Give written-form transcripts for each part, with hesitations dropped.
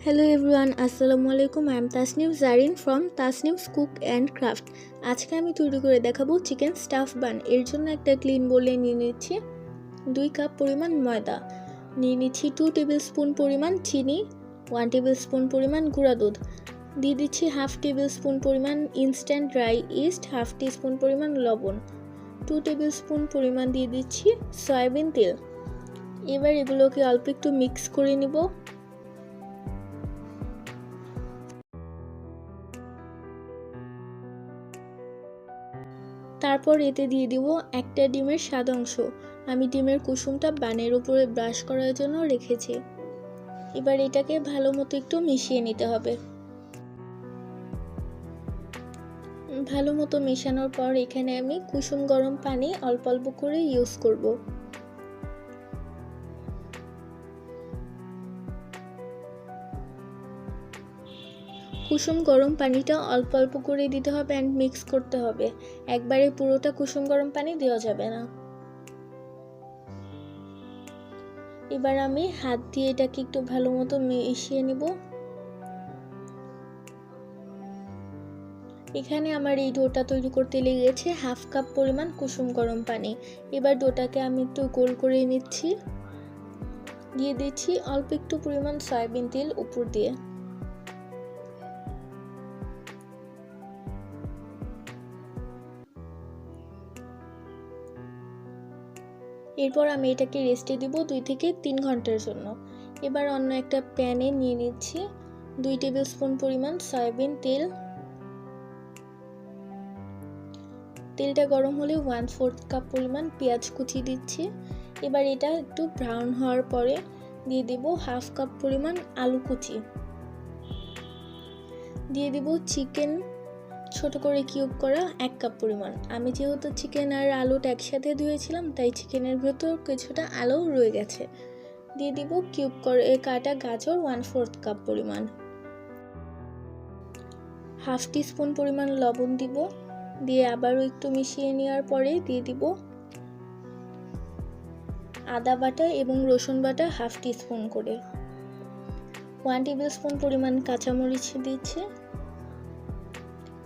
Hello everyone, Assalamualaikum. I am Tasnim Zarin from Tasnim's Cook and Craft. আজকে আমি তৈরি করে দেখাবো চিকেন স্টাফ বান। এর জন্য একটা ক্লিন বোলে নিয়ে নিচ্ছি 2 কাপ পরিমাণ ময়দা, নিয়ে নিচ্ছি 2 টেবিলস্পুন পরিমাণ চিনি, 1 টেবিলস্পুন পরিমাণ গুঁড়া দুধ, দিয়ে দিচ্ছি হাফ টেবিলস্পুন পরিমাণ instant dry east, half teaspoon পরিমাণ লবণ, 2 টেবিলস্পুন পরিমাণ দিয়ে দিচ্ছি সয়াবিন তেল। এবার এগুলোকে অল্প একটু মিক্স করে নিব। তারপর এতে দিয়ে দিব একটা ডিমের সাদা অংশ। আমি ডিমের কুসুমটা বানের উপরে ব্রাশ করার জন্য রেখেছি। এবার এটাকে ভালো মতো একটু মিশিয়ে নিতে হবে। ভালো মতো মেশানোর পর এখানে আমি কুসুম গরম পানি অল্প অল্প করে ইউজ করব। কুসুম গরম পানিটা অল্প অল্প করে দিতে হবে এন্ড মিক্স করতে হবে। একবারে পুরোটা কুসুম গরম পানি দেওয়া যাবে না। এবার আমি হাত দিয়ে এটাকে একটু ভালো মতো মিশিয়ে নিব। এখানে আমার এই ডোটা তৈরি করতে লেগেছে হাফ কাপ পরিমাণ কুসুম গরম পানি। এবার ডোটাকে আমি একটু গোল করে নিচ্ছি, দিয়ে দিচ্ছি অল্প একটু পরিমাণ সয়াবিন তেল উপর দিয়ে। এরপর আমি এটাকে রেস্টে দিব 2 থেকে 3 ঘন্টার জন্য। এবার অন্য একটা প্যানে নিয়ে নিচ্ছি 2 টেবিলস্পুন পরিমাণ সয়াবিন তেল। তেলটা গরম হলে 1/4 কাপ পরিমাণ পেঁয়াজ কুচি দিচ্ছি। এবার এটা একটু ব্রাউন হওয়ার পরে দিয়ে দিব হাফ কাপ পরিমাণ আলু কুচি, দিয়ে দিব চিকেন ছোট করে কিউব করা 1 কাপ পরিমাণ। আমি যেহেতু চিকেন আর আলুটা একসাথে ধুয়েছিলাম তাই চিকেনের ভেতর কিছুটা আলু রয়ে গেছে। দিয়ে দিব কিউব করে কাটা গাজর 1/4 কাপ পরিমাণ, হাফ টিস্পুন পরিমাণ লবণ দিব, দিয়ে আবারও একটু মিশিয়ে নেওয়ার পরে দিয়ে দিব আদা বাটা এবং রসুন বাটা হাফ টিস্পুন করে, 1 টেবিলস্পুন পরিমাণ কাঁচামরিচ দিচ্ছি।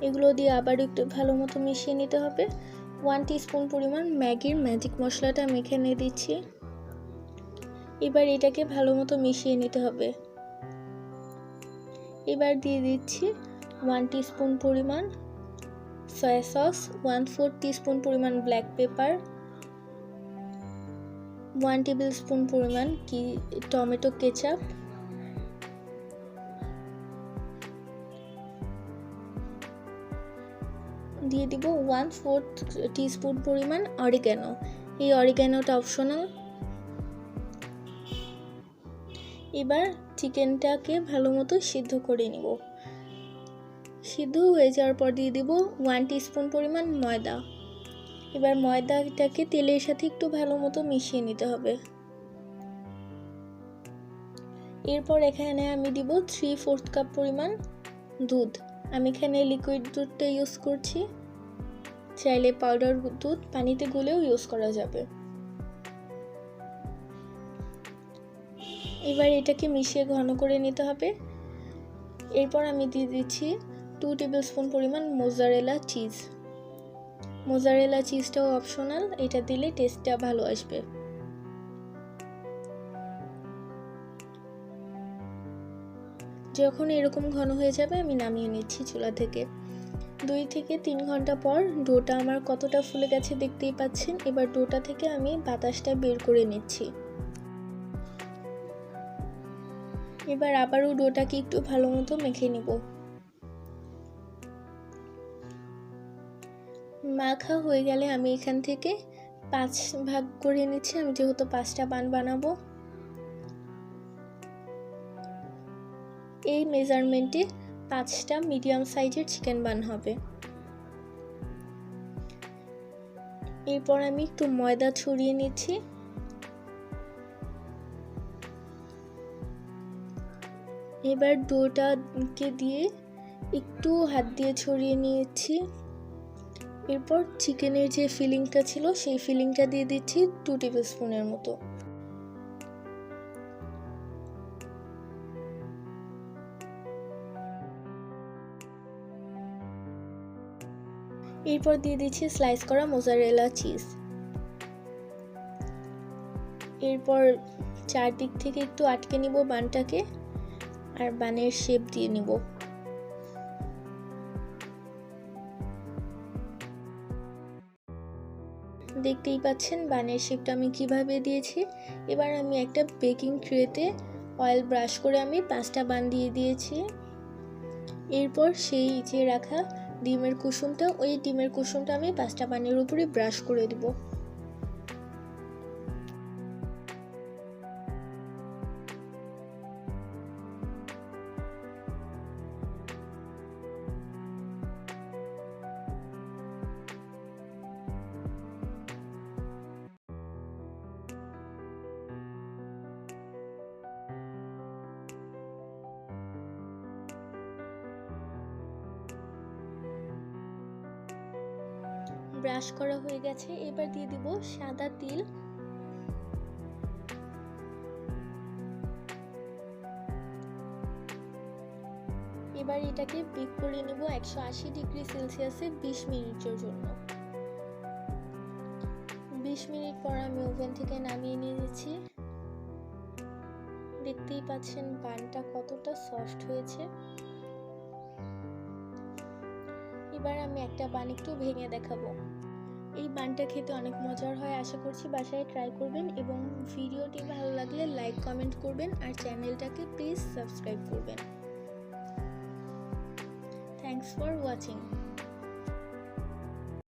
এগুলো দিয়ে আবার একটু ভালো মতো মিশিয়ে নিতে হবে। 1 টিস্পুন পরিমাণ ম্যাগির ম্যাজিক মশলাটা আমি এখানে দিচ্ছি। এবার এটাকে ভালো মতো মিশিয়ে নিতে হবে। এবার দিয়ে দিচ্ছি 1 টিস্পুন পরিমাণ সয়া সস, 1/4 টিস্পুন পরিমাণ ব্ল্যাক পেপার, 1 টেবিলস্পুন পরিমাণ টমেটো কেচাপ, দিয়ে দিব 1/4 টিস্পুন পরিমাণ অরিগ্যানো। এই অরিগ্যানোটা অপশনাল। এবার চিকেনটাকে ভালো মতো সিদ্ধ করে নিব। সিদ্ধ হয়ে যাওয়ার পর দিয়ে দিব 1 টিস্পুন পরিমাণ ময়দা। এবার ময়দাটাকে তেলের সাথে একটু ভালো মতো মিশিয়ে নিতে হবে। এরপর এখানে আমি দিব 3/4 কাপ পরিমাণ দুধ। আমি এখানে লিকুইড দুধটা ইউজ করছি, চাইলে পাউডার দুধ পানিতে গুলেও ইউজ করা যাবে। এবার এটাকে মিশিয়ে ঘন করে নিতে হবে। এরপর আমি দিয়ে দিচ্ছি 2 টেবিলস্পুন পরিমাণ মোজারেলা চিজ। মোজারেলা চিজটাও অপশনাল, এটা দিলে টেস্টটা ভালো আসবে। যখন এরকম ঘন হয়ে যাবে আমি নামিয়ে নিচ্ছি চুলা থেকে। 2 থেকে 3 ঘন্টা পর ডোটা আমার কতটা ফুলে গেছে দেখতেই পাচ্ছেন। এবার ডোটা থেকে আমি বাতাসটা বের করে নিচ্ছি। এবার আবারও ডোটাকে একটু ভালো মতো মেখে নিব। মাখা হয়ে গেলে আমি এখান থেকে 5 ভাগ করে নিচ্ছি। আমি যেহেতু 5টা বান বানাবো, এই মেজারমেন্টে 5টা মিডিয়াম সাইজের চিকেন বান হবে। এরপর আমি একটু ময়দা ছড়িয়ে নিচ্ছি। এবার ডোটাকে দিয়ে একটু হাত দিয়ে ছড়িয়ে নিয়েছি। এরপর চিকেনের যে ফিলিংটা ছিল সেই ফিলিংটা দিয়ে দিচ্ছি 2 টেবিলস্পুনের মতো। এরপর দিয়ে দিচ্ছি স্লাইস করা মোজারেলা চিজ। এরপর চারদিক থেকে একটু আটকে নিব বানটাকে আর বানের শেপ দিয়ে নিব। দেখতেই পাচ্ছেন বানের শেপটা আমি কিভাবে দিয়েছি। এবার আমি একটা বেকিং ট্রেতে অয়েল ব্রাশ করে আমি 5টা বান দিয়ে দিয়েছি। এরপর সেই যে রাখা ডিমের কুসুমটা, ওই ডিমের কুসুমটা আমি 5টা বানের উপরে ব্রাশ করে দেব। ব্রাশ করা হয়ে গেছে। এবার দিয়ে দিব সাদা তিল। এবার এটাকে বেক করে নেব 180 ডিগ্রি সেলসিয়াসে 20 মিনিটের জন্য। 20 মিনিট পর আমি ওভেন থেকে নামিয়ে নিয়েছি। দেখতেই পাচ্ছেন বানটা কতটা সফট হয়েছে। এবার আমি একটা বান একটু ভেঙে দেখাবো। এই বানটা খেতে অনেক মজার হয়, আশা করছি বাসায় ট্রাই করবেন এবং ভিডিওটি ভালো লাগলে লাইক কমেন্ট করবেন আর চ্যানেলটাকে প্লিজ সাবস্ক্রাইব করবেন। Thanks for watching.